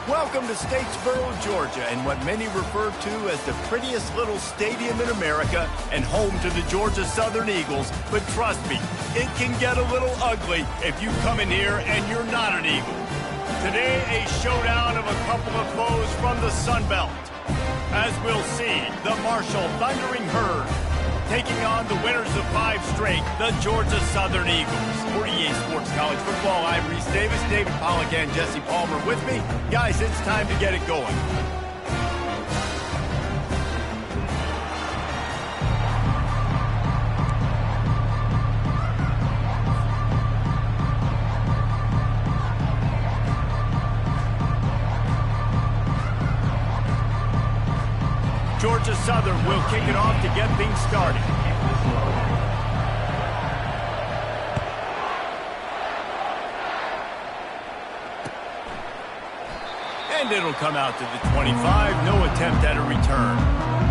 Welcome to Statesboro, Georgia, and what many refer to as the prettiest little stadium in America and home to the Georgia Southern Eagles. But trust me, it can get a little ugly if you come in here and you're not an Eagle. Today, a showdown of a couple of foes from the Sun Belt. As we'll see, the Marshall Thundering Herd taking on the winners of 5 straight, the Georgia Southern Eagles. For EA Sports College Football, I'm Reese Davis, David Pollack, and Jesse Palmer with me. Guys, it's time to get it going. Georgia Southern will kick it off to get things started. And it'll come out to the 25. No attempt at a return.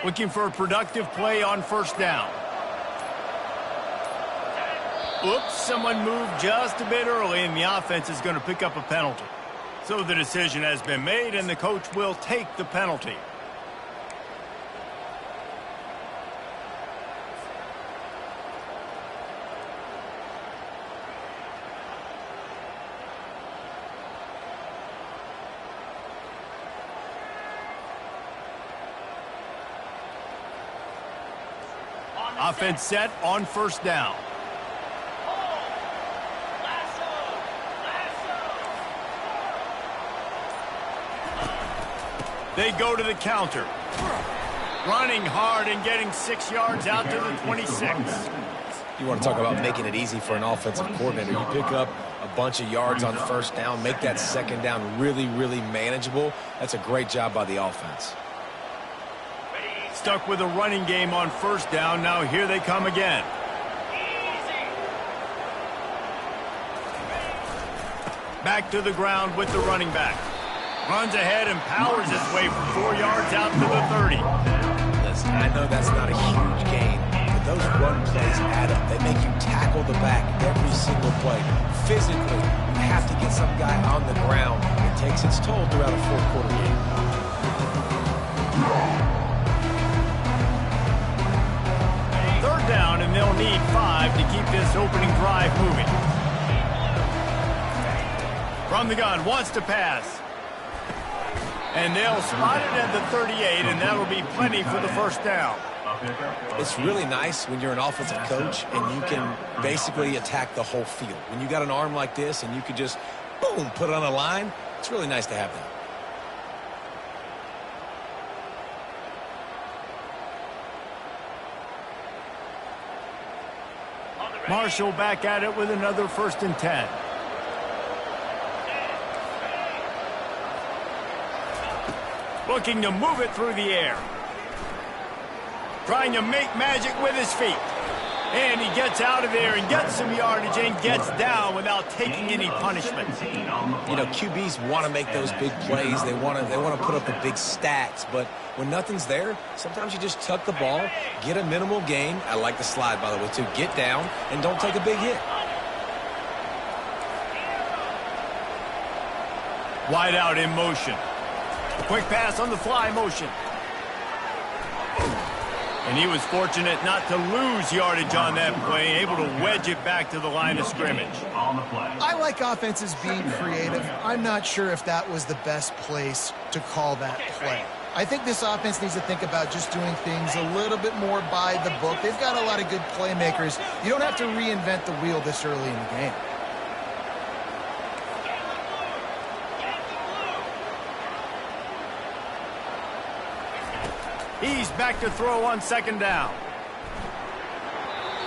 Looking for a productive play on first down. Oops, someone moved just a bit early, and the offense is going to pick up a penalty. So the decision has been made, and the coach will take the penalty. Offense set on first down. They go to the counter. Running hard and getting 6 yards out to the 26. You want to talk about making it easy for an offensive coordinator. You pick up a bunch of yards on first down, make that second down really, really manageable. That's a great job by the offense. Stuck with a running game on first down. Now here they come again. Back to the ground with the running back. Runs ahead and powers his way for 4 yards out to the 30. Listen, I know that's not a huge gain, but those run plays add up. They make you tackle the back every single play. Physically, you have to get some guy on the ground. It takes its toll throughout a fourth-quarter game. Third down, and they'll need 5 to keep this opening drive moving. From the gun, wants to pass. And they'll spot it at the 38, and that'll be plenty for the first down. It's really nice when you're an offensive coach and you can basically attack the whole field. When you got an arm like this and you could just, boom, put it on a line, it's really nice to have that. Marshall back at it with another 1st and 10. Looking to move it through the air. Trying to make magic with his feet. And he gets out of there and gets some yardage and gets down without taking any punishment. You know, QBs want to make those big plays. They want to put up the big stats. But when nothing's there, sometimes you just tuck the ball, get a minimal gain. I like the slide, by the way, too. Get down and don't take a big hit. Wide out in motion. Quick pass on the fly motion. And he was fortunate not to lose yardage on that play, able to wedge it back to the line of scrimmage. I like offenses being creative. I'm not sure if that was the best place to call that play. I think this offense needs to think about just doing things a little bit more by the book. They've got a lot of good playmakers. You don't have to reinvent the wheel this early in the game. He's back to throw on 2nd down.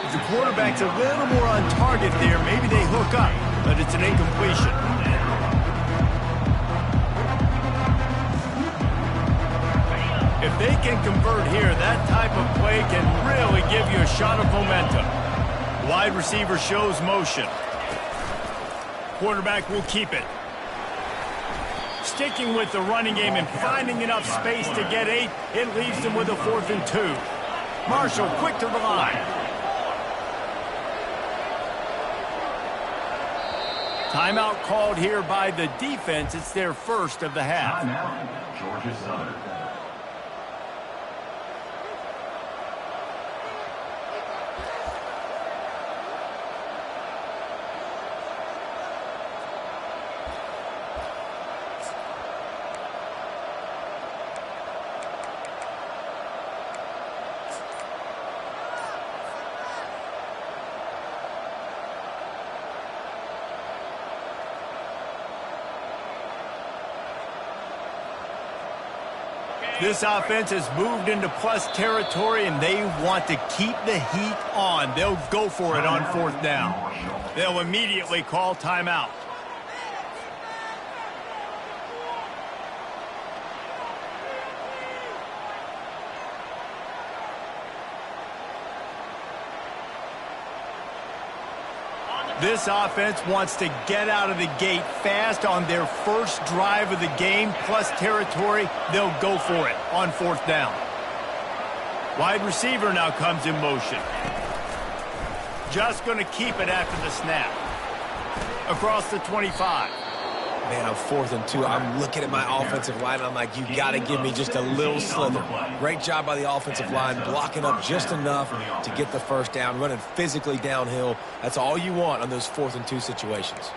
If the quarterback's a little more on target there, maybe they hook up, but it's an incompletion. If they can convert here, that type of play can really give you a shot of momentum. Wide receiver shows motion. Quarterback will keep it. Sticking with the running game and finding enough space to get 8, it leaves them with a 4th and 2. Marshall quick to the line. Timeout called here by the defense. It's their first of the half. Timeout, Georgia Southern. This offense has moved into plus territory, and they want to keep the heat on. They'll go for it on 4th down. They'll immediately call timeout. This offense wants to get out of the gate fast on their first drive of the game, plus territory. They'll go for it on 4th down. Wide receiver now comes in motion. Just going to keep it after the snap. Across the 25. Man, I'm 4th and 2. I'm looking at my offensive line, and I'm like, you got to give me just a little slither. Great job by the offensive line, blocking up just enough to get the first down, running physically downhill. That's all you want on those 4th and 2 situations.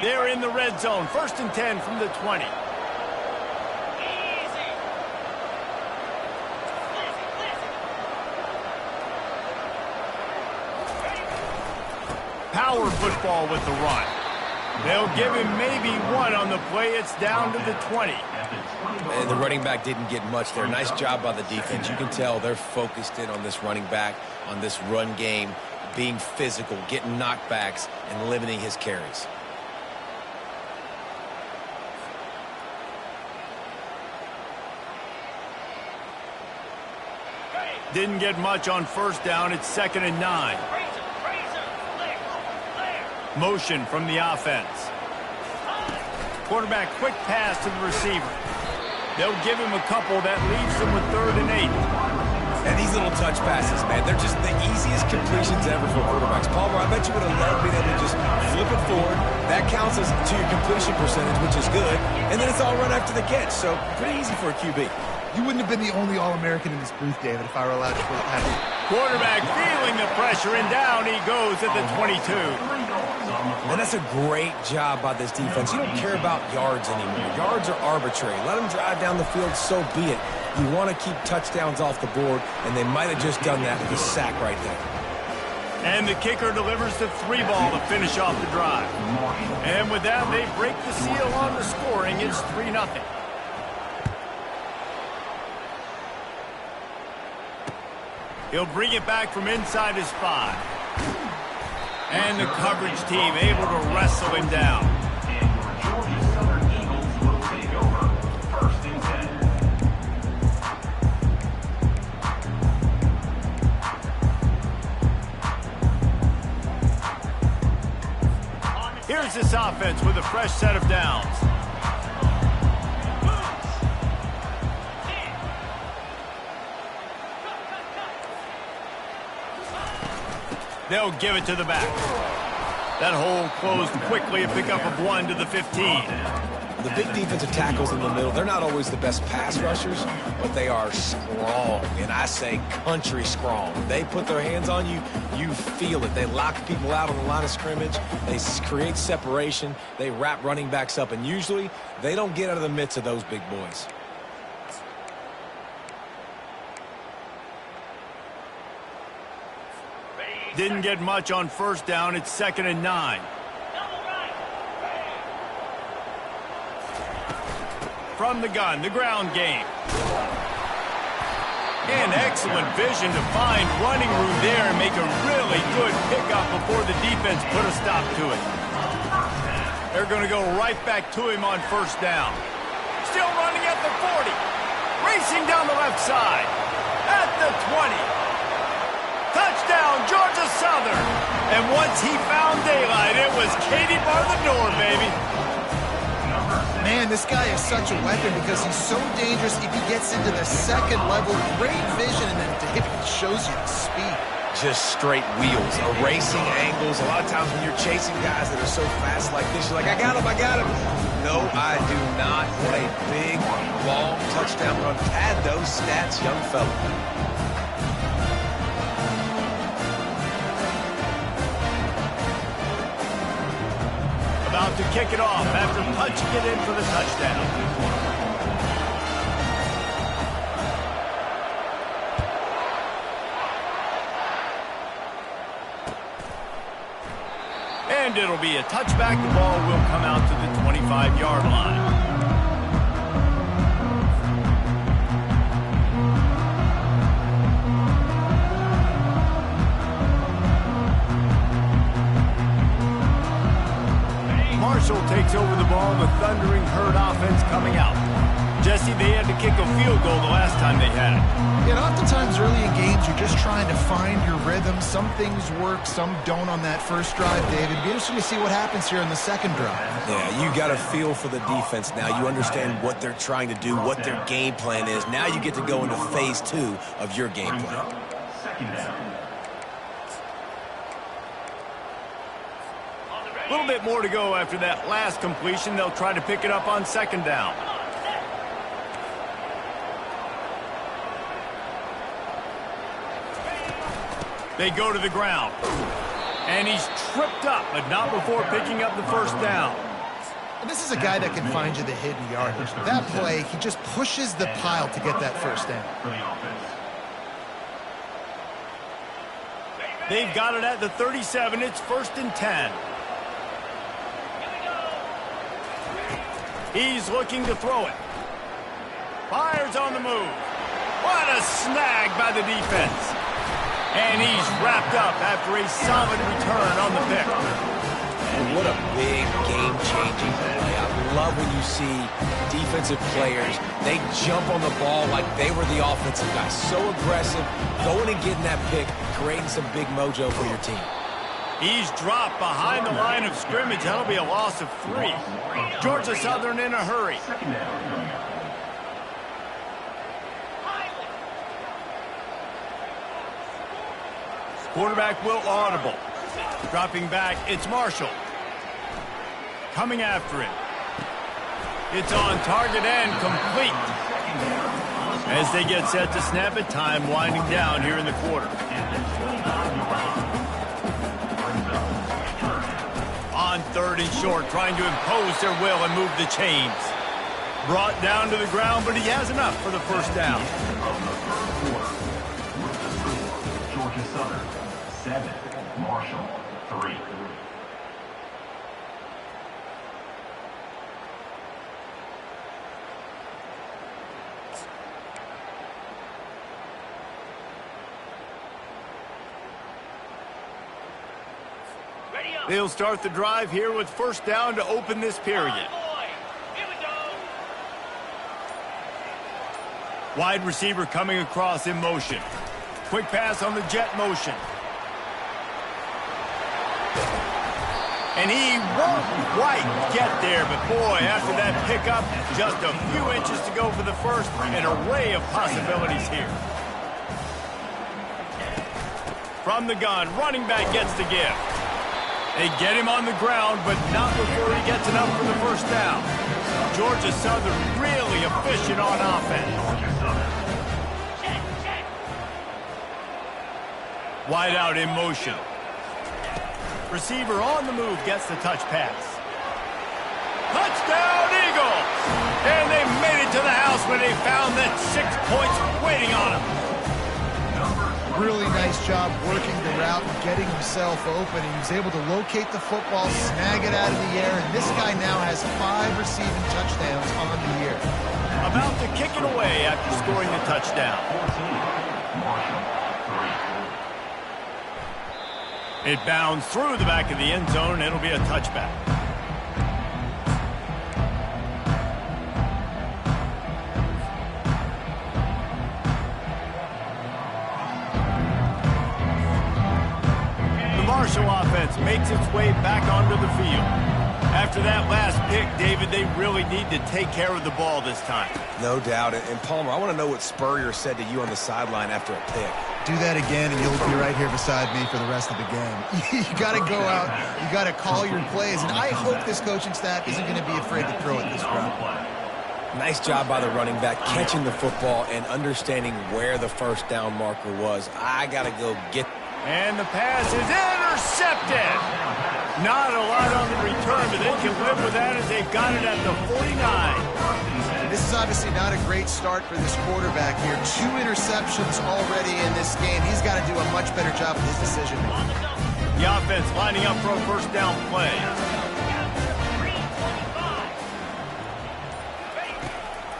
They're in the red zone. 1st and 10 from the 20. power football with the run. They'll give him maybe one on the play. It's down to the 20. And the running back didn't get much there. Nice job by the defense. You can tell they're focused in on this running back, on this run game, being physical, getting knockbacks, and limiting his carries. Didn't get much on first down. It's 2nd and 9. Motion from the offense. Quarterback quick pass to the receiver. They'll give him a couple. That leaves him with 3rd and 8. And these little touch passes, man, they're just the easiest completions ever for quarterbacks. Palmer, I bet you would have loved being able to just flip it forward. That counts as to your completion percentage, which is good. And then it's all run after the catch, so pretty easy for a QB. You wouldn't have been the only All-American in this booth, David, if I were allowed to put it past you. Quarterback feeling the pressure, and down he goes at the 22. And that's a great job by this defense. You don't care about yards anymore. Yards are arbitrary. Let them drive down the field, so be it. You want to keep touchdowns off the board, and they might have just done that with a sack right there. And the kicker delivers the 3 ball to finish off the drive. And with that, they break the seal on the scoring. It's 3-0. He'll bring it back from inside his 5. And the coverage team able to wrestle him down. Georgia Southern Eagles will take over 1st and 10. Here's this offense with a fresh set of downs. They'll give it to the back. That hole closed quickly, a pickup of 1 to the 15. The big defensive tackles in the middle, they're not always the best pass rushers, but they are strong, and I say country strong. They put their hands on you, you feel it. They lock people out on the line of scrimmage. They create separation. They wrap running backs up, and usually they don't get out of the midst of those big boys. Didn't get much on first down. It's 2nd and 9. From the gun, the ground game. And excellent vision to find running room there and make a really good pickup before the defense put a stop to it. They're going to go right back to him on first down. Still running at the 40. Racing down the left side. At the 20. Touchdown, Georgia Southern. And once he found daylight, it was Katie bar the door, baby. Man, this guy is such a weapon because he's so dangerous if he gets into the second level. Great vision, and then it shows you the speed. Just straight wheels, erasing angles. A lot of times when you're chasing guys that are so fast like this, you're like, I got him, I got him. No, I do not. What a big, long touchdown run. Had those stats, young fella. About to kick it off after punching it in for the touchdown. And it'll be a touchback. The ball will come out to the 25-yard line. Marshall takes over the ball, the thundering herd offense coming out. Jesse, they had to kick a field goal the last time they had it. Yeah, oftentimes early in games, you're just trying to find your rhythm. Some things work, some don't on that first drive, David. Be interesting to see what happens here in the second drive. Yeah, you got a feel for the defense now. You understand what they're trying to do, what their game plan is. Now you get to go into phase 2 of your game plan. A little bit more to go after that last completion. They'll try to pick it up on second down. They go to the ground. And he's tripped up, but not before picking up the first down. And this is a guy that can find you the hidden yardage. That play, he just pushes the pile to get that first down. They've got it at the 37. It's 1st and 10. He's looking to throw it. Fires on the move. What a snag by the defense. And he's wrapped up after a solid return on the pick. What a big game-changing play. I love when you see defensive players, they jump on the ball like they were the offensive guy. So aggressive, going and getting that pick, creating some big mojo for your team. He's dropped behind the line of scrimmage. That'll be a loss of 3. Georgia Southern in a hurry. Quarterback will audible. Dropping back, it's Marshall. Coming after it. It's on target and complete. As they get set to snap it, time winding down here in the quarter. On 3rd and short, trying to impose their will and move the chains. Brought down to the ground, but he has enough for the first down. Georgia Southern 7, Marshall 3. They'll start the drive here with 1st down to open this period. Wide receiver coming across in motion. Quick pass on the jet motion. And he won't quite get there, but boy, after that pickup, just a few inches to go for the first. An array of possibilities here. From the gun, running back gets the give. They get him on the ground, but not before he gets enough for the first down. Georgia Southern really efficient on offense. Wide out in motion. Receiver on the move gets the touch pass. Touchdown, Eagles! And they made it to the house when they found that 6 points waiting on them. Really nice job working the route and getting himself open. He was able to locate the football, snag it out of the air, and this guy now has 5 receiving touchdowns on the year. About to kick it away after scoring the touchdown. It bounds through the back of the end zone, and it'll be a touchback. Marshall offense makes its way back onto the field. After that last pick, David, they really need to take care of the ball this time. No doubt. And Palmer, I want to know what Spurrier said to you on the sideline after a pick. Do that again, and you'll be right here beside me for the rest of the game. You got to go out. You got to call your plays. And I hope this coaching staff isn't going to be afraid to throw it this route. Nice job by the running back, catching the football and understanding where the first down marker was. I got to go get. And the pass is intercepted. Not a lot on the return, but they can live with that as they've got it at the 49. This is obviously not a great start for this quarterback here. 2 interceptions already in this game. He's got to do a much better job with his decision making. The offense lining up for a first down play.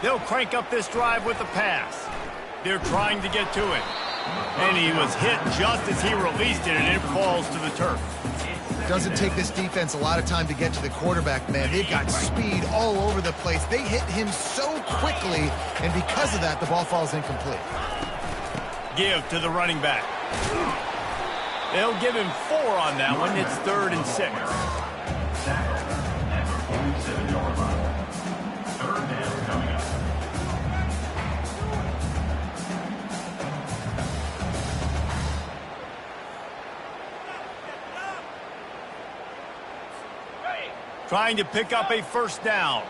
They'll crank up this drive with the pass. They're trying to get to it. And he was hit just as he released it, and it falls to the turf. Doesn't take this defense a lot of time to get to the quarterback, man. They've got speed all over the place. They hit him so quickly, and because of that, the ball falls incomplete. Give to the running back. They'll give him 4 on that one. It's 3rd and 6. Trying to pick up a first down.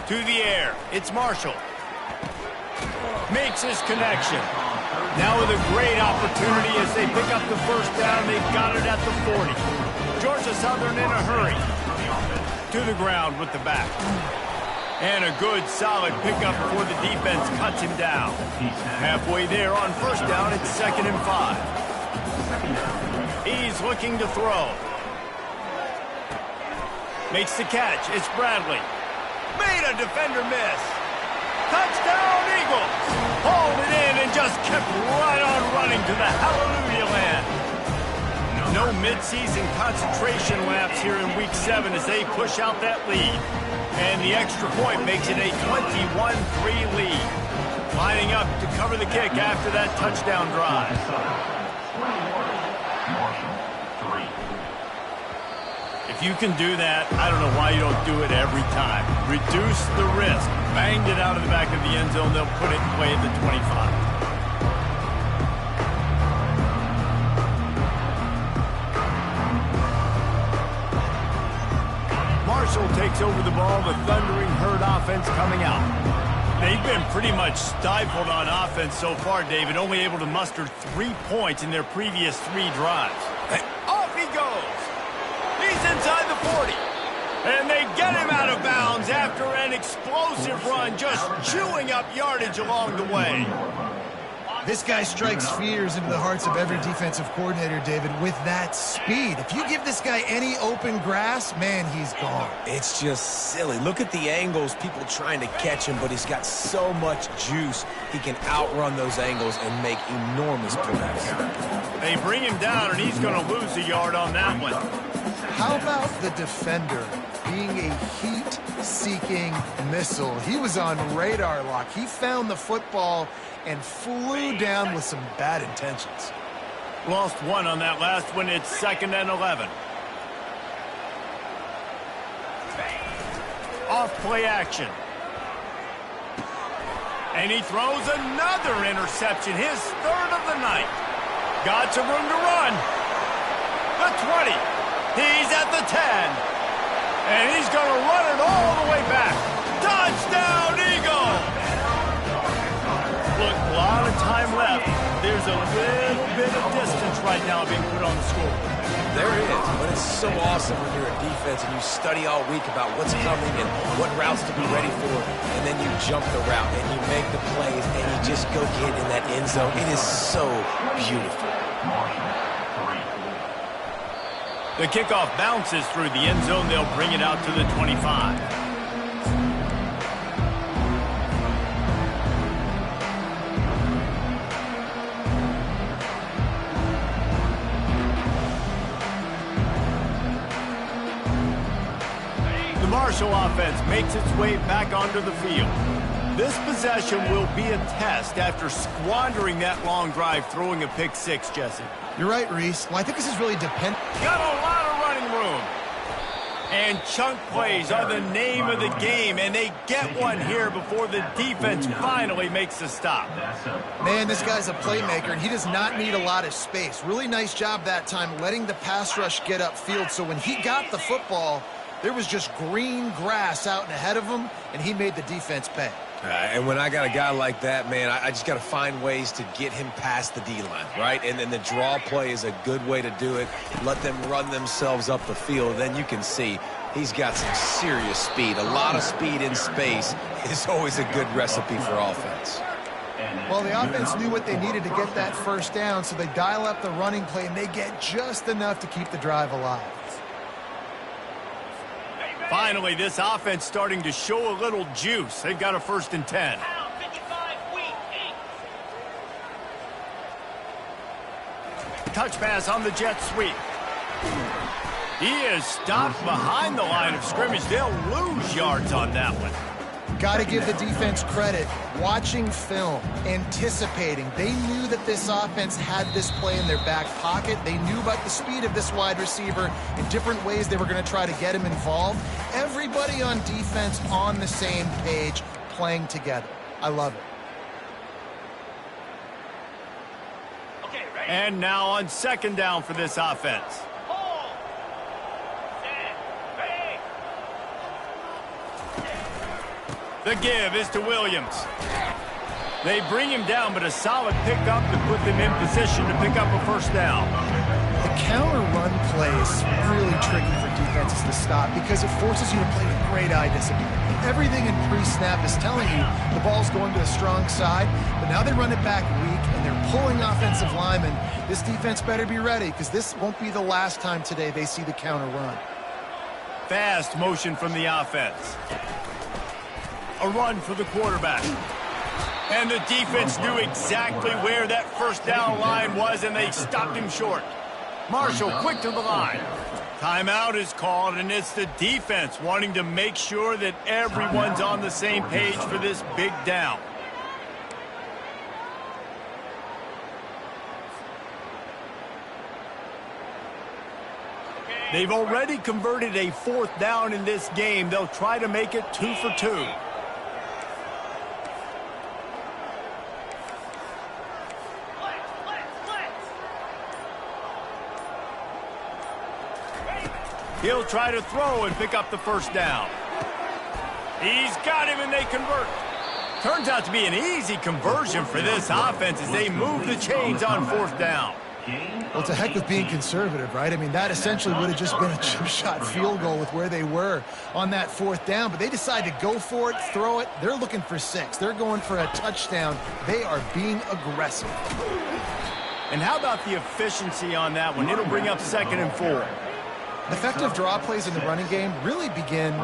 To the air. It's Marshall. Makes his connection. Now with a great opportunity as they pick up the first down. They've got it at the 40. Georgia Southern in a hurry. To the ground with the back. And a good, solid pickup before the defense cuts him down. Halfway there on first down, it's 2nd and 5. He's looking to throw. Makes the catch. It's Bradley. Made a defender miss. Touchdown, Eagles. Hauled it in and just kept right on running to the hallelujah land. No midseason concentration laps here in Week 7 as they push out that lead. And the extra point makes it a 21-3 lead. Lining up to cover the kick after that touchdown drive. If you can do that, I don't know why you don't do it every time. Reduce the risk. Banged it out of the back of the end zone. They'll put it in play at the 25. Marshall takes over the ball, the Thundering Herd offense coming out. They've been pretty much stifled on offense so far, David, only able to muster 3 points in their previous 3 drives. And off he goes. He's inside the 40. And they get him out of bounds after an explosive run, just chewing up yardage along the way. This guy strikes fears into the hearts of every defensive coordinator, David, with that speed. If you give this guy any open grass, man, he's gone. It's just silly. Look at the angles, people trying to catch him, but he's got so much juice. He can outrun those angles and make enormous plays. They bring him down, and he's going to lose a yard on that one. How about the defender being a heat-seeking missile? He was on radar lock. He found the football and flew down with some bad intentions. Lost 1 on that last one. It's 2nd and 11. Off play action. And he throws another interception, his 3rd of the night. Got some room to run. The 20. He's at the 10. And he's going to run it all the way back. Touchdown, Eagles! Look, a lot of time left. There's a little bit of distance right now being put on the score. There is, but it's so awesome when you're a defense and you study all week about what's coming and what routes to be ready for, and then you jump the route and you make the plays and you just go get in that end zone. It is so beautiful. The kickoff bounces through the end zone. They'll bring it out to the 25. The Marshall offense makes its way back onto the field. This possession will be a test after squandering that long drive, throwing a pick 6, Jesse. You're right, Reese. Well, I think this is really dependent. Got a lot of running room. And chunk plays are the name of the game, and they get one here before the defense finally makes the stop. Man, this guy's a playmaker, and he does not need a lot of space. Really nice job that time letting the pass rush get upfield, so when he got the football, there was just green grass out and ahead of him, and he made the defense pay. And when I got a guy like that, man, I just got to find ways to get him past the D-line, right? And then the draw play is a good way to do it. Let them run themselves up the field. Then you can see he's got some serious speed. A lot of speed in space is always a good recipe for offense. Well, the offense knew what they needed to get that first down, so they dial up the running play, and they get just enough to keep the drive alive. Finally, this offense starting to show a little juice. They've got a 1st and 10. Touch pass on the jet sweep. He is stopped behind the line of scrimmage. They'll lose yards on that one. Got to give the defense credit. Watching film, anticipating. They knew that this offense had this play in their back pocket. They knew about the speed of this wide receiver in different ways they were going to try to get him involved. Everybody on defense on the same page, playing together. I love it. And now on 2nd down for this offense. The give is to Williams. They bring him down, but a solid pickup to put them in position to pick up a 1st down. The counter run play is really tricky for defenses to stop because it forces you to play with great eye discipline. Everything in pre-snap is telling you the ball's going to a strong side, but now they run it back weak, and they're pulling offensive linemen. This defense better be ready, because this won't be the last time today they see the counter run. Fast motion from the offense. A run for the quarterback. And the defense knew exactly where that first down line was, and they stopped him short. Marshall quick to the line. Timeout is called, and it's the defense wanting to make sure that everyone's on the same page for this big down. They've already converted a 4th down in this game. They'll try to make it 2 for 2. He'll try to throw and pick up the first down. He's got him, and they convert. Turns out to be an easy conversion for this offense as they move the chains on 4th down. Well, it's a heck of being conservative, right? I mean, that essentially would have just been a chip shot field goal with where they were on that 4th down, but they decided to go for it, throw it. They're looking for 6. They're going for a touchdown. They are being aggressive. And how about the efficiency on that one? It'll bring up 2nd and 4. Effective draw plays in the running game really begin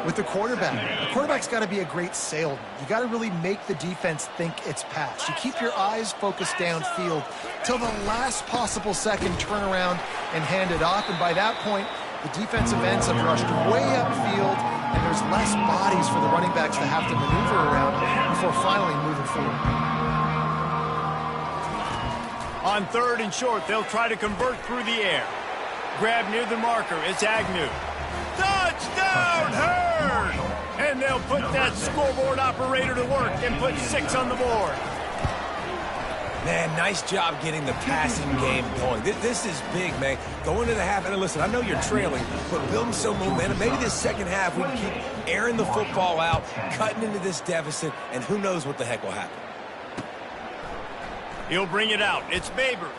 with the quarterback. The quarterback's got to be a great salesman. You got to really make the defense think it's pass. You keep your eyes focused downfield till the last possible second, turn around and hand it off. And by that point, the defensive ends have rushed way upfield, and there's less bodies for the running backs to have to maneuver around before finally moving forward. On 3rd and short, they'll try to convert through the air. Grab near the marker. It's Agnew. Touchdown, Herd! And they'll put that scoreboard operator to work and put 6 on the board. Man, nice job getting the passing game going. This is big, man. Go into the half, and listen, I know you're trailing, but building some momentum. Maybe this second half we can keep airing the football out, cutting into this deficit, and who knows what the heck will happen. He'll bring it out. It's Babers.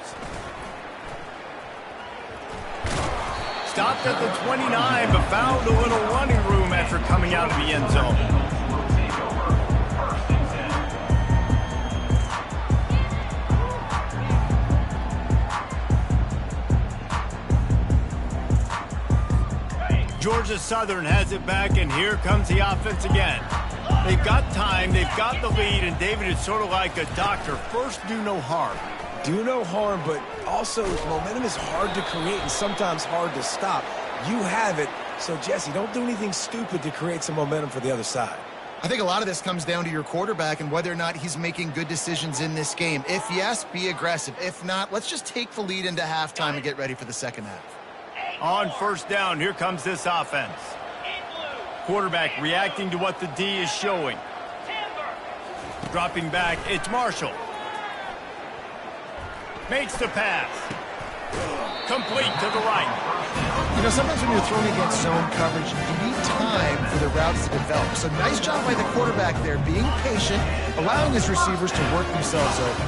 Stopped at the 29, but found a little running room after coming out of the end zone. Georgia Southern has it back, and here comes the offense again. They've got time, they've got the lead, and David is sort of like a doctor. First, do no harm. Do no harm, but also momentum is hard to create and sometimes hard to stop. You have it, so Jesse, don't do anything stupid to create some momentum for the other side. I think a lot of this comes down to your quarterback and whether or not he's making good decisions in this game. If yes, be aggressive. If not, let's just take the lead into halftime and get ready for the second half. On 1st down, here comes this offense. Quarterback reacting to what the D is showing. Dropping back, it's Marshall. Makes the pass. Complete to the right. You know, sometimes when you're throwing against zone coverage, you need time for the routes to develop. So nice job by the quarterback there, being patient, allowing his receivers to work themselves over.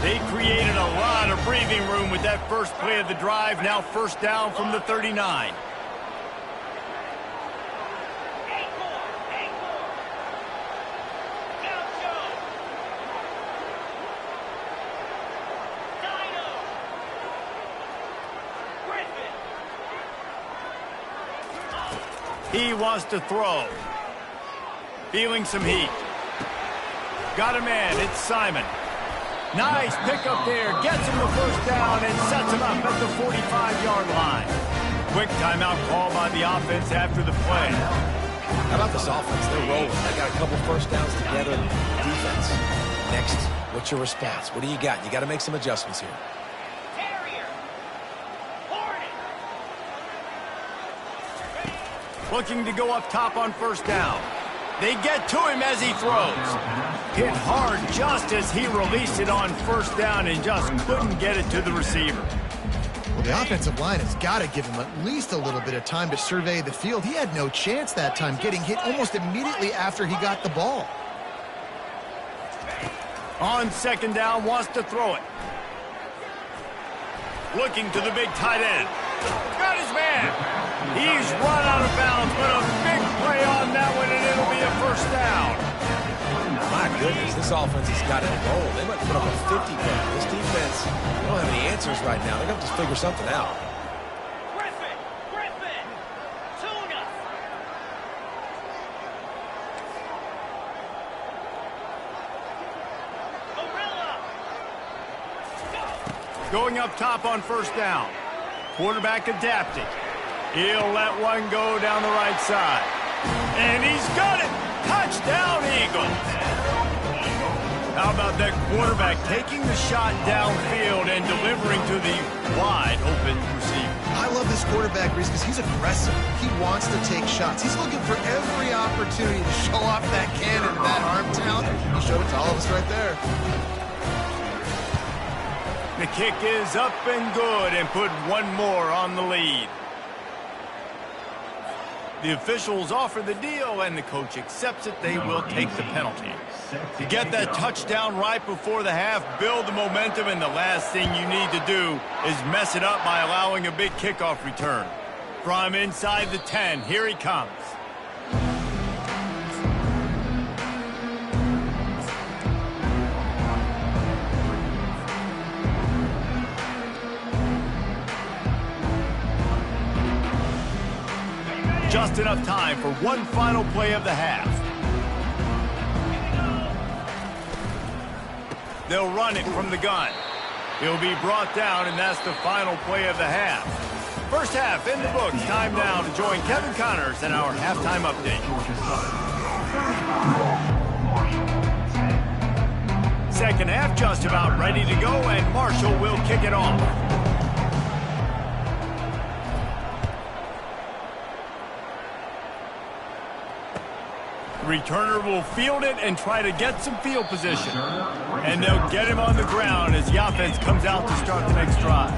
They created a lot of breathing room with that first play of the drive. Now 1st down from the 39. He wants to throw. Feeling some heat. Got a man. It's Simon. Nice pickup there. Gets him the 1st down and sets him up at the 45-yard line. Quick timeout call by the offense after the play. How about this offense? They're rolling. They got a couple 1st downs together. Defense. Next, what's your response? What do you got? You got to make some adjustments here. Looking to go up top on 1st down. They get to him as he throws. Hit hard just as he released it on 1st down and just couldn't get it to the receiver. Well, the offensive line has got to give him at least a little bit of time to survey the field. He had no chance that time, getting hit almost immediately after he got the ball. On 2nd down, wants to throw it. Looking to the big tight end. Got his man. He's run out of bounds, but a big play on that one, and it'll be first down. My goodness, this offense has got it rolled. They might put up a 50, but this defense, they don't have any answers right now. They're going to have to figure something out. Going up top on first down. Quarterback adapting. He'll let one go down the right side. And he's got it! Touchdown, Eagles! How about that quarterback taking the shot downfield and delivering to the wide-open receiver? I love this quarterback, Reese, because he's aggressive. He wants to take shots. He's looking for every opportunity to show off that cannon and that arm talent. He showed it to all of us right there. The kick is up and good and put one more on the lead. The officials offer the deal, and the coach accepts it. They will take the penalty. To get that touchdown right before the half, build the momentum, and the last thing you need to do is mess it up by allowing a big kickoff return. From inside the 10, here he comes. Just enough time for one final play of the half. They'll run it from the gun. He'll be brought down, and that's the final play of the half. First half in the books. Time now to join Kevin Connors in our halftime update. Second half just about ready to go, and Marshall will kick it off. Returner will field it and try to get some field position. And they'll get him on the ground as the offense comes out to start the next drive.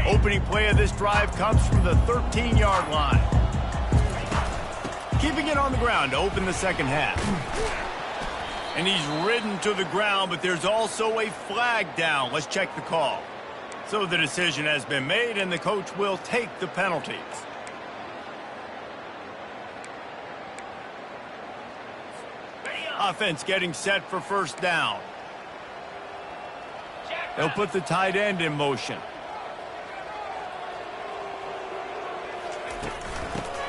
Opening play of this drive comes from the 13-yard line. Keeping it on the ground to open the second half. And he's ridden to the ground, but there's also a flag down. Let's check the call. So the decision has been made, and the coach will take the penalty. Offense getting set for first down. They'll put the tight end in motion.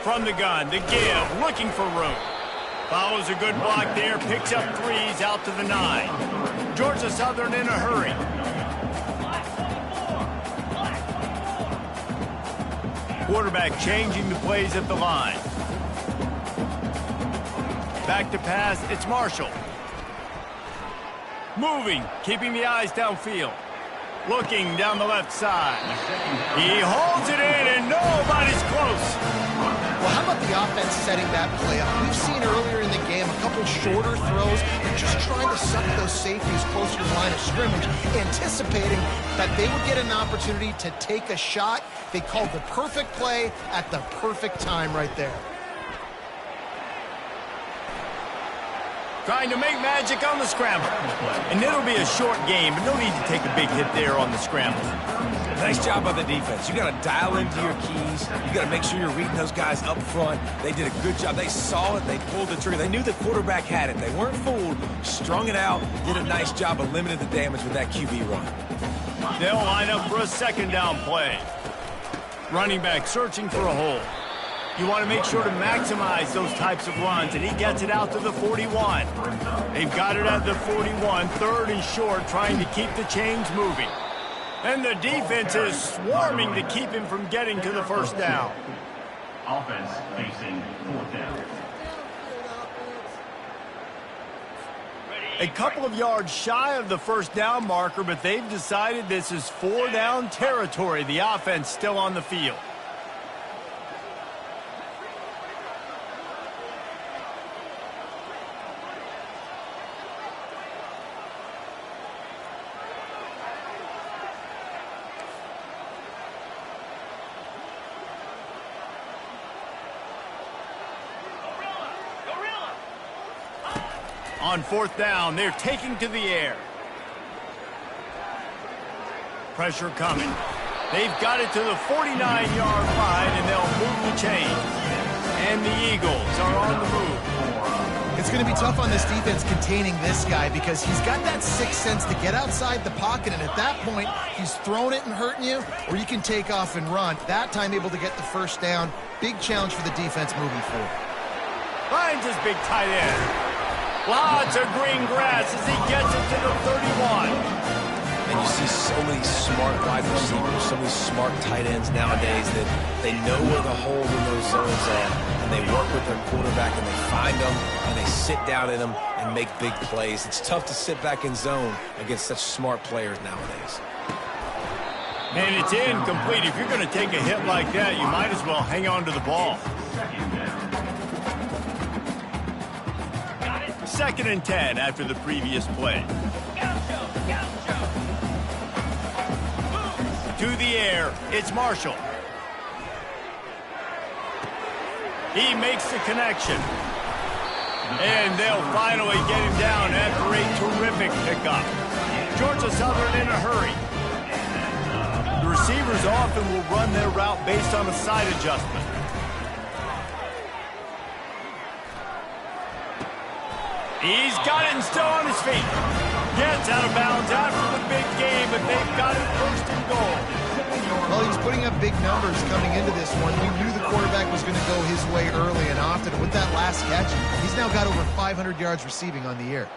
From the gun, to give, looking for room. Follows a good block there, picks up threes out to the 9. Georgia Southern in a hurry. Quarterback changing the plays at the line. Back to pass, it's Marshall. Moving, keeping the eyes downfield. Looking down the left side. He holds it in, and nobody's close. Well, how about the offense setting that play up? We've seen earlier in the game a couple shorter throws and just trying to suck those safeties closer to the line of scrimmage, anticipating that they would get an opportunity to take a shot. They called the perfect play at the perfect time right there. Trying to make magic on the scramble. And it'll be a short game, but no need to take a big hit there on the scramble. Nice job by the defense. You got to dial into your keys. You got to make sure you're reading those guys up front. They did a good job. They saw it. They pulled the trigger. They knew the quarterback had it. They weren't fooled. Strung it out. Did a nice job of limiting the damage with that QB run. They'll line up for a second down play. Running back searching for a hole. You want to make sure to maximize those types of runs, and he gets it out to the 41. They've got it at the 41, third and short, trying to keep the chains moving. And the defense is swarming to keep him from getting to the first down. Offense facing fourth down. A couple of yards shy of the first down marker, but they've decided this is 4-down territory. The offense still on the field. On fourth down, they're taking to the air. Pressure coming. They've got it to the 49-yard line, and they'll move the chains. And the Eagles are on the move. It's going to be tough on this defense containing this guy because he's got that sixth sense to get outside the pocket, and at that point, he's throwing it and hurting you, or you can take off and run. That time able to get the first down. Big challenge for the defense moving forward. Finds his big tight end. Lots of green grass as he gets it to the 31. And you see so many smart wide receivers, so many smart tight ends nowadays that they know where the holes in those zones are, and they work with their quarterback, and they find them, and they sit down in them and make big plays. It's tough to sit back in zone against such smart players nowadays. And it's incomplete. If you're going to take a hit like that, you might as well hang on to the ball. 2nd and 10 after the previous play. To the air, it's Marshall. He makes the connection. And they'll finally get him down after a terrific pickup. Georgia Southern in a hurry. The receivers often will run their route based on a side adjustment. He's got it and still on his feet. Gets out of bounds after the big game, but they've got it 1st and goal. Well, he's putting up big numbers coming into this one. We knew the quarterback was going to go his way early and often. And with that last catch, he's now got over 500 yards receiving on the year.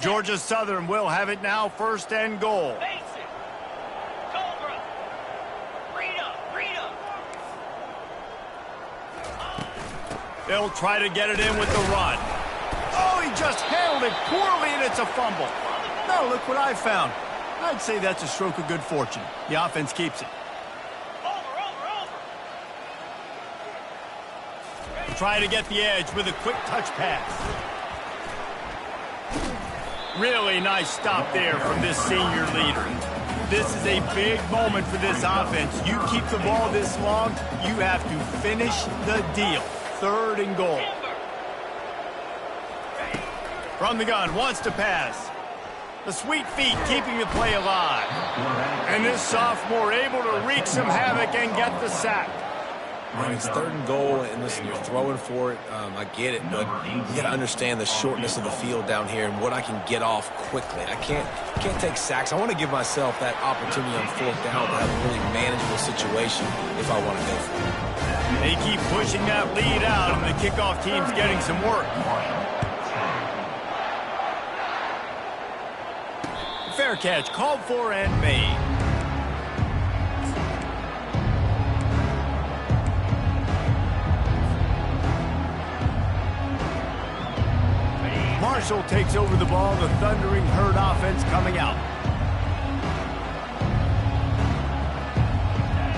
Georgia Southern will have it now 1st and goal. They'll try to get it in with the run. Oh, he just handled it poorly, and it's a fumble. No, look what I found. I'd say that's a stroke of good fortune. The offense keeps it. Try to get the edge with a quick touch pass. Really nice stop there from this senior leader. This is a big moment for this offense. You keep the ball this long, you have to finish the deal. 3rd and goal. From the gun, wants to pass. The sweet feet keeping the play alive. And this sophomore able to wreak some havoc and get the sack. When it's 3rd and goal, and listen, you're throwing for it, I get it, but you got to understand the shortness of the field down here and what I can get off quickly. I can't take sacks. I want to give myself that opportunity on 4th down to have a really manageable situation if I want to go for it. They keep pushing that lead out, and the kickoff team's getting some work. Fair catch, called for and made. Marshall takes over the ball, the Thundering Herd offense coming out.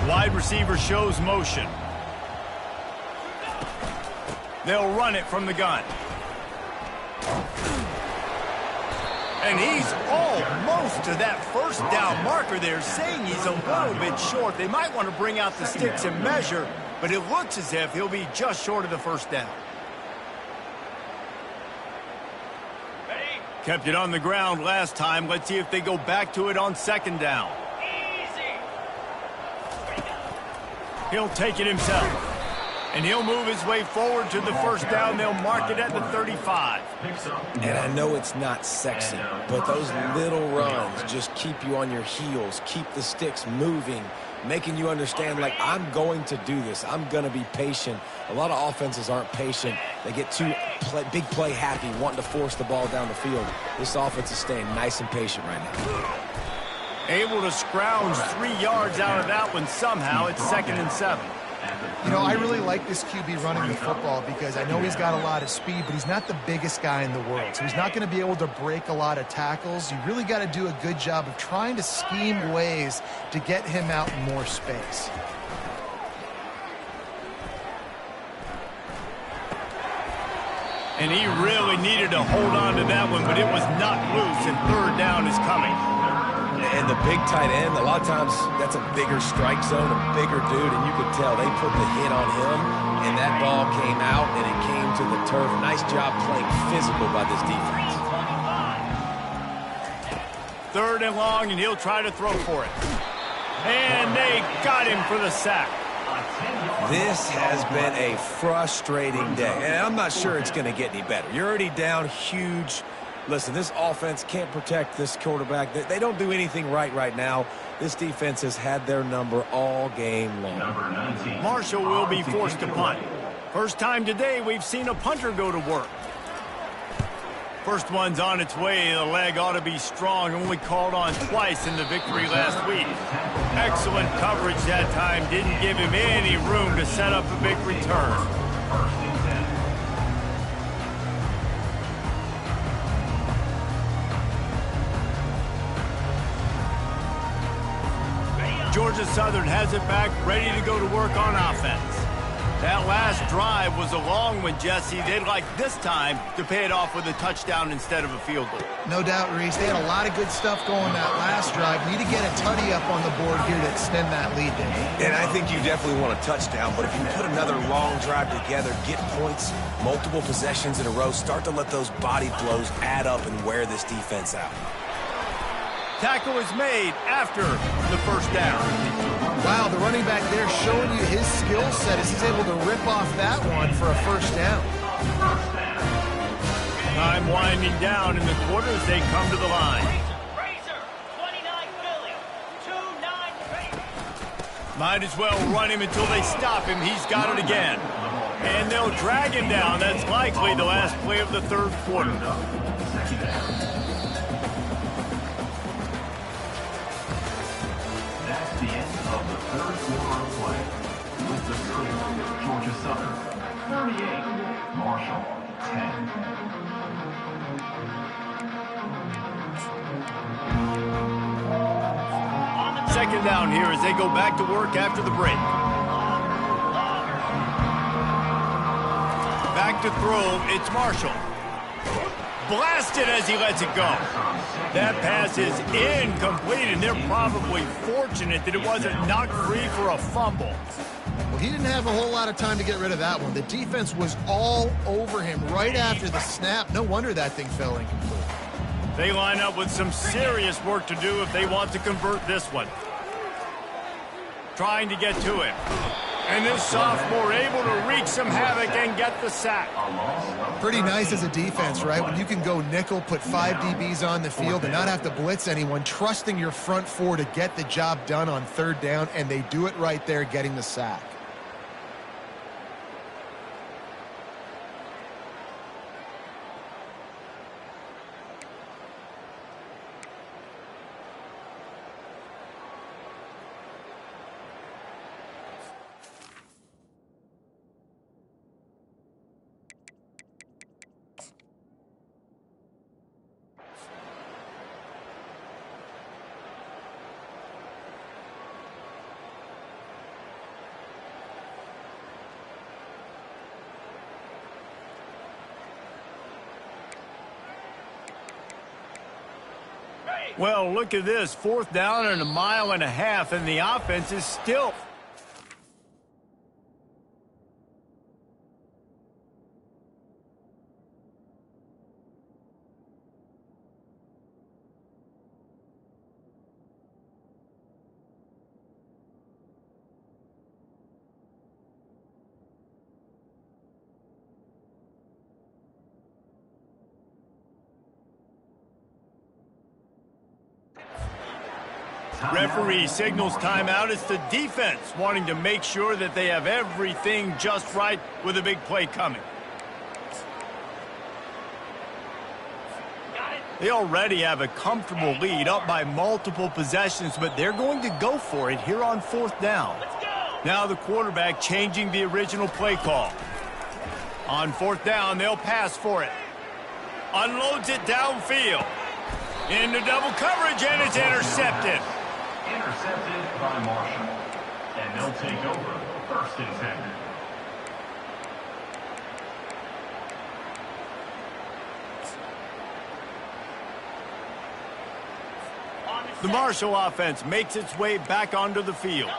Wide receiver shows motion. They'll run it from the gun. And he's almost to that 1st down marker there, saying he's a little bit short. They might want to bring out the sticks and measure, but it looks as if he'll be just short of the 1st down. Kept it on the ground last time. Let's see if they go back to it on 2nd down. He'll take it himself. And he'll move his way forward to the 1st down. They'll mark it at the 35. And I know it's not sexy, but those little runs just keep you on your heels, keep the sticks moving, making you understand, like, I'm going to do this. I'm going to be patient. A lot of offenses aren't patient. They get too big play happy, wanting to force the ball down the field. This offense is staying nice and patient right now. Able to scrounge 3 yards out of that one somehow. It's 2nd and 7. You know, I really like this QB running the football because I know he's got a lot of speed, but he's not the biggest guy in the world. So he's not going to be able to break a lot of tackles. You really got to do a good job of trying to scheme ways to get him out in more space. And he really needed to hold on to that one, but it was not loose, and 3rd down is coming. And the big tight end, a lot of times that's a bigger strike zone, a bigger dude, and you could tell they put the hit on him, and that ball came out, and it came to the turf. Nice job playing physical by this defense. 3rd and long, and he'll try to throw for it. And they got him for the sack. This has been a frustrating day, and I'm not sure it's going to get any better. You're already down huge. Listen, this offense can't protect this quarterback. They don't do anything right now. This defense has had their number all game long. Marshall will be forced to punt. First time today we've seen a punter go to work. First one's on its way. The leg ought to be strong. Only called on twice in the victory last week. Excellent coverage that time. Didn't give him any room to set up a big return. Georgia Southern has it back, ready to go to work on offense. That last drive was a long one, Jesse. They'd like this time to pay it off with a touchdown instead of a field goal. No doubt, Reese. They had a lot of good stuff going that last drive. Need to get a tutty up on the board here to extend that lead, Dave. And I think you definitely want a touchdown, but if you put another long drive together, get points, multiple possessions in a row, start to let those body blows add up and wear this defense out. Tackle is made after the first down. Wow, the running back there showing you his skill set as he's able to rip off that one for a first down. Time winding down in the quarter as they come to the line. Might as well run him until they stop him. He's got it again. And they'll drag him down. That's likely the last play of the 3rd quarter. That's the end of the 3rd quarter of play. With the score, Georgia Southern 38, Marshall 10. Second down here as they go back to work after the break. Back to throw, it's Marshall. Blasted as he lets it go. That pass is incomplete, and they're probably fortunate that it wasn't knocked free for a fumble. Well, he didn't have a whole lot of time to get rid of that one. The defense was all over him right after the snap. No wonder that thing fell incomplete. They line up with some serious work to do if they want to convert this one. Trying to get to it. And this sophomore able to wreak some havoc and get the sack. Pretty nice as a defense, right? When you can go nickel, put 5 DBs on the field and not have to blitz anyone, trusting your front 4 to get the job done on 3rd down, and they do it right there, getting the sack. Well, look at this. 4th down and 1.5 miles, and the offense is still... Referee signals timeout. It's the defense wanting to make sure that they have everything just right with a big play coming. They already have a comfortable lead, up by multiple possessions, but they're going to go for it here on 4th down. Now the quarterback changing the original play call. On 4th down, they'll pass for it. Unloads it downfield. Into double coverage, and it's intercepted. Intercepted by Marshall. And they'll take over 1st and 10. On the The Marshall offense makes its way back onto the field.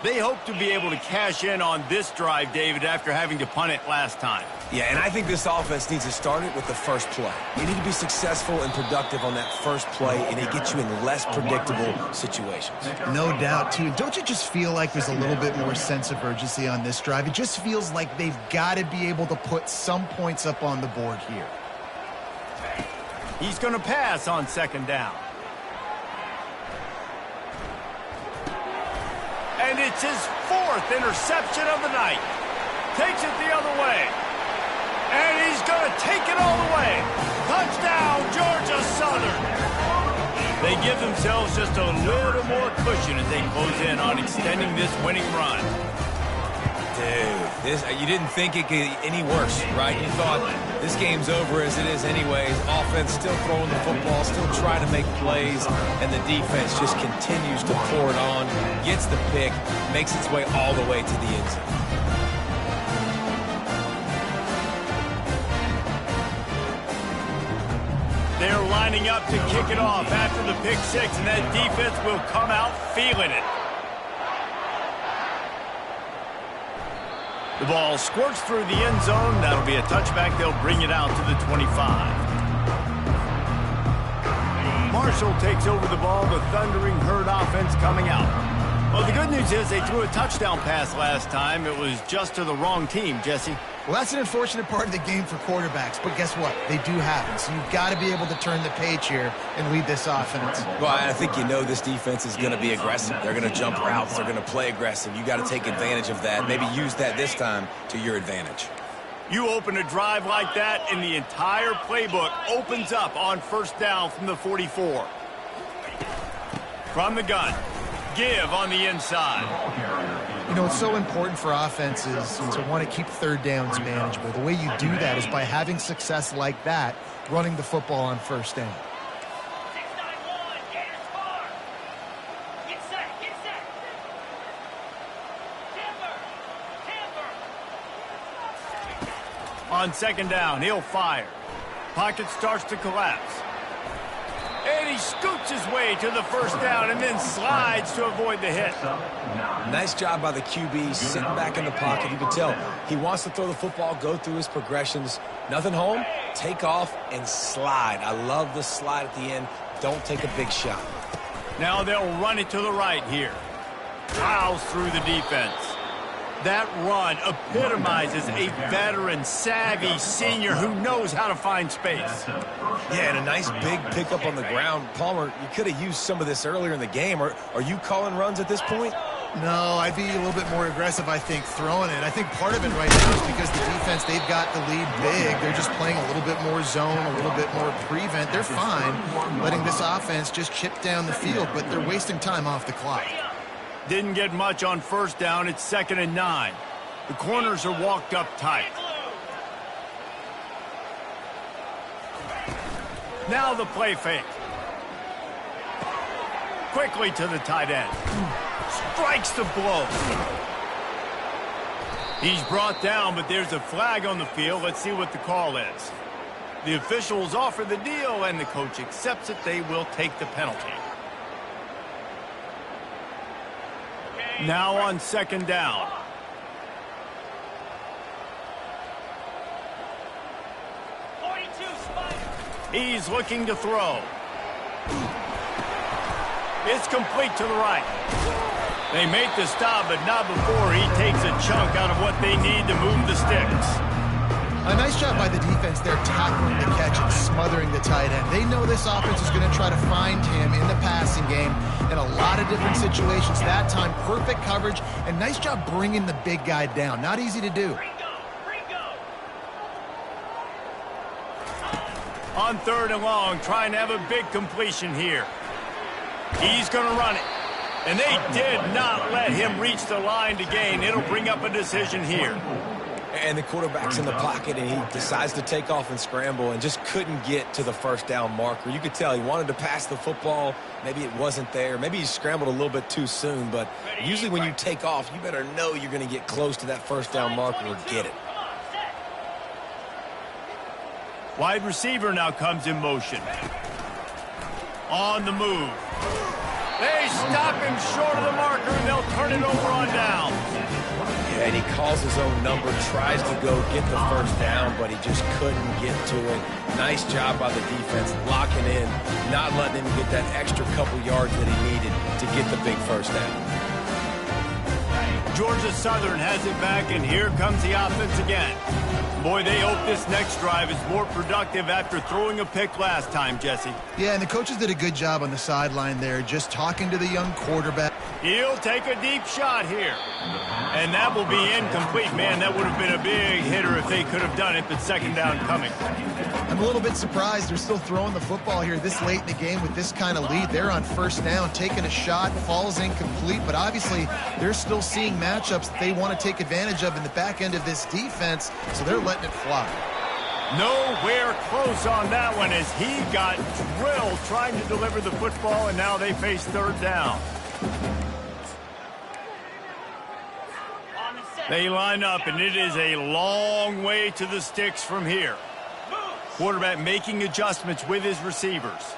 They hope to be able to cash in on this drive, David, after having to punt it last time. Yeah, and I think this offense needs to start it with the first play. You need to be successful and productive on that first play, and it gets you in less predictable situations. No doubt, too. Don't you just feel like there's a little bit more sense of urgency on this drive? It just feels like they've got to be able to put some points up on the board here. He's going to pass on second down. And it's his 4th interception of the night. Takes it the other way. And he's going to take it all the way. Touchdown, Georgia Southern. They give themselves just a little more cushion as they close in on extending this winning run. Dude, you didn't think it could get any worse, right? You thought this game's over as it is anyways. Offense still throwing the football, still trying to make plays, and the defense just continues to pour it on, gets the pick, makes its way all the way to the end zone. They're lining up to kick it off after the pick six, and that defense will come out feeling it. The ball squirts through the end zone. That'll be a touchback. They'll bring it out to the 25. Marshall takes over the ball. The Thundering Herd offense coming out. Well, the good news is they threw a touchdown pass last time. It was just to the wrong team, Jesse. Well, that's an unfortunate part of the game for quarterbacks, but guess what? They do happen, so you've got to be able to turn the page here and lead this offense. Well, I think you know this defense is going to be aggressive. They're going to jump routes. They're going to play aggressive. You got to take advantage of that. Maybe use that this time to your advantage. You open a drive like that, and the entire playbook opens up on first down from the 44. From the gun. Give on the inside. You know, it's so important for offenses to want to keep third downs manageable. The way you do that is by having success like that, running the football on first down. On second down, he'll fire. Pocket starts to collapse. And he scoots his way to the first down and then slides to avoid the hit. Nice job by the QB, sitting back in the pocket. You can tell he wants to throw the football, go through his progressions. Nothing home, take off, and slide. I love the slide at the end. Don't take a big shot. Now they'll run it to the right here. Plows through the defense. That run epitomizes a veteran, savvy senior who knows how to find space. Yeah, and a nice big pickup on the ground. Palmer, you could have used some of this earlier in the game. Are you calling runs at this point? No, I'd be a little bit more aggressive, I think, throwing it. I think part of it right now is because the defense, they've got the lead big. They're just playing a little bit more zone, a little bit more prevent. They're fine letting this offense just chip down the field, but they're wasting time off the clock. Didn't get much on first down. It's 2nd and 9. The corners are walked up tight. Now the play fake. Quickly to the tight end. Strikes the blow. He's brought down, but there's a flag on the field. Let's see what the call is. The officials offer the deal, and the coach accepts it. They will take the penalty. Now on second down. He's looking to throw. It's complete to the right. They make the stop, but not before he takes a chunk out of what they need to move the sticks. A nice job by the defense there, tackling the catch and smothering the tight end. They know this offense is going to try to find him in the passing game in a lot of different situations. That time, perfect coverage, and nice job bringing the big guy down. Not easy to do. On 3rd and long, trying to have a big completion here. He's going to run it. And they did not let him reach the line to gain. It'll bring up a decision here. And the quarterback's in the pocket, and he decides to take off and scramble and just couldn't get to the first down marker. You could tell he wanted to pass the football. Maybe it wasn't there. Maybe he scrambled a little bit too soon. But usually when you take off, you better know you're going to get close to that first down marker or get it. Wide receiver now comes in motion. On the move. They stop him short of the marker, and they'll turn it over on down. Yeah, and he calls his own number, tries to go get the first down, but he just couldn't get to it. Nice job by the defense, locking in, not letting him get that extra couple yards that he needed to get the big first down. Georgia Southern has it back, and here comes the offense again. Boy, they hope this next drive is more productive after throwing a pick last time, Jesse. Yeah, and the coaches did a good job on the sideline there, just talking to the young quarterback. He'll take a deep shot here. And that will be incomplete. Man, that would have been a big hitter if they could have done it, but second down coming. I'm a little bit surprised they're still throwing the football here this late in the game with this kind of lead. They're on first down, taking a shot, falls incomplete, but obviously they're still seeing matchups that they want to take advantage of in the back end of this defense, so they're letting it fly. Nowhere close on that one as he got drilled trying to deliver the football, and now they face third down. They line up, and it is a long way to the sticks from here. Quarterback making adjustments with his receivers.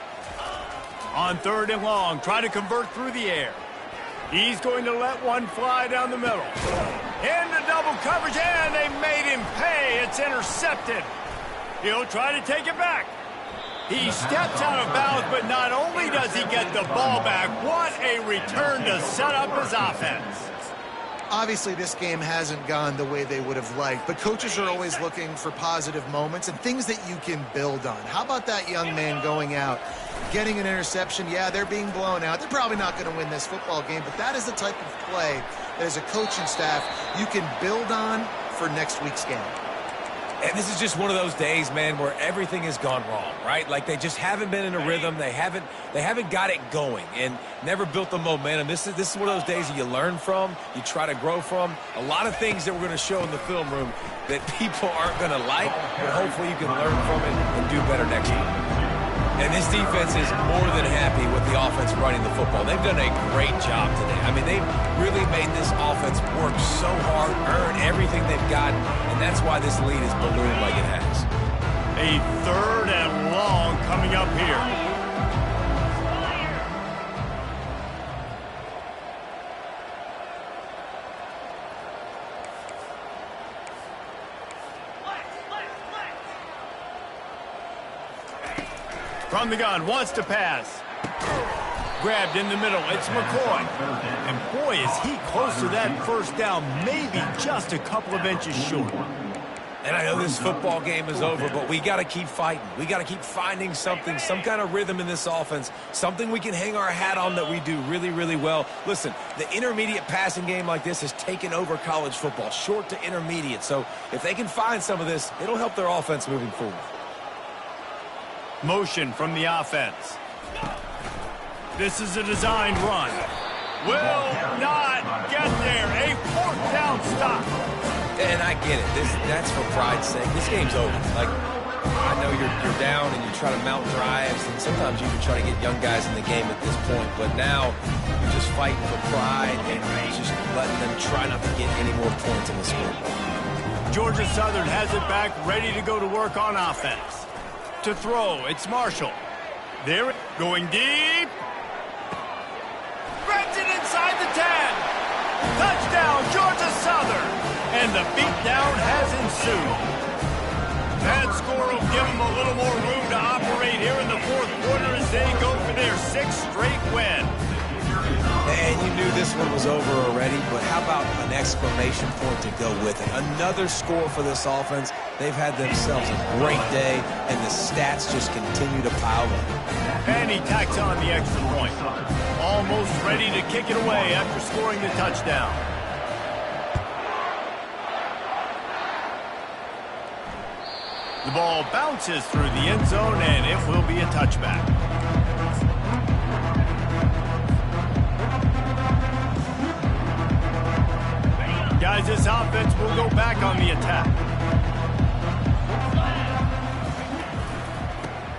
On third and long, trying to convert through the air. He's going to let one fly down the middle. Into double coverage, and they made him pay. It's intercepted. He'll try to take it back. He steps out of bounds, but not only does he get the ball back, what a return to set up his offense. Obviously, this game hasn't gone the way they would have liked, but coaches are always looking for positive moments and things that you can build on. How about that young man going out, getting an interception? Yeah, they're being blown out. They're probably not going to win this football game, but that is the type of play that as a coaching staff you can build on for next week's game. And this is just one of those days, man, where everything has gone wrong, right? Like they just haven't been in a rhythm. They haven't got it going and never built the momentum. This is one of those days that you learn from, you try to grow from. A lot of things that we're going to show in the film room that people aren't going to like, but hopefully you can learn from it and do better next week. And this defense is more than happy with the offense running the football. They've done a great job today. I mean, they've really made this offense work so hard, earn everything they've got, and that's why this lead is ballooned like it has. A third and long coming up here. From the gun, wants to pass. Grabbed in the middle, it's McCoy. And boy, is he close to that first down, maybe just a couple of inches short. And I know this football game is over, but we got to keep fighting. We got to keep finding something, some kind of rhythm in this offense, something we can hang our hat on that we do really, really well. Listen, the intermediate passing game like this has taken over college football, short to intermediate. So if they can find some of this, it'll help their offense moving forward. Motion from the offense. This is a designed run. Will not get there. A fourth down stop. And I get it. That's for pride's sake. This game's over. Like, I know you're down and you try to mount drives, and sometimes you even try to get young guys in the game at this point. But now you're just fighting for pride and just letting them try not to get any more points in the scoreboard. Georgia Southern has it back, ready to go to work on offense. To throw, it's Marshall. There, going deep. Grabs it inside the 10. Touchdown, Georgia Southern. And the beatdown has ensued. That score will give them a little more room to operate here in the fourth quarter as they go for their sixth straight win. And you knew this one was over already, but how about an exclamation point to go with it? Another score for this offense. They've had themselves a great day, and the stats just continue to pile up. And he tacks on the extra point. Almost ready to kick it away after scoring the touchdown. The ball bounces through the end zone, and it will be a touchback. Guys, this offense will go back on the attack.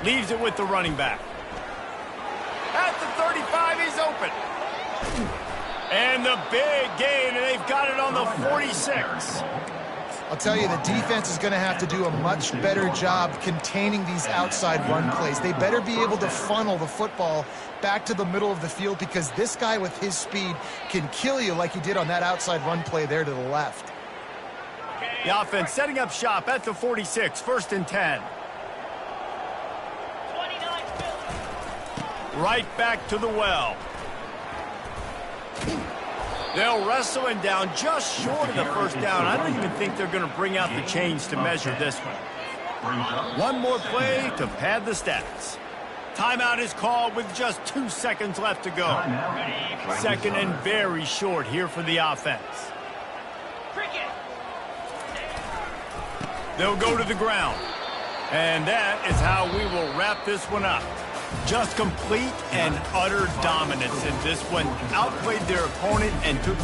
Leaves it with the running back. At the 35, he's open. And the big gain, and they've got it on the 46. I'll tell you, the defense is going to have to do a much better job containing these outside run plays. They better be able to funnel the football back to the middle of the field, because this guy with his speed can kill you like he did on that outside run play there to the left. The offense setting up shop at the 46, 1st and 10. Right back to the well. They'll wrestle him down just short of the first down. I don't even think they're going to bring out the chains to measure this one. One more play to pad the stats. Timeout is called with just 2 seconds left to go. 2nd and very short here for the offense. They'll go to the ground. And that is how we will wrap this one up. Just complete and utter dominance in this one. Outplayed their opponent and took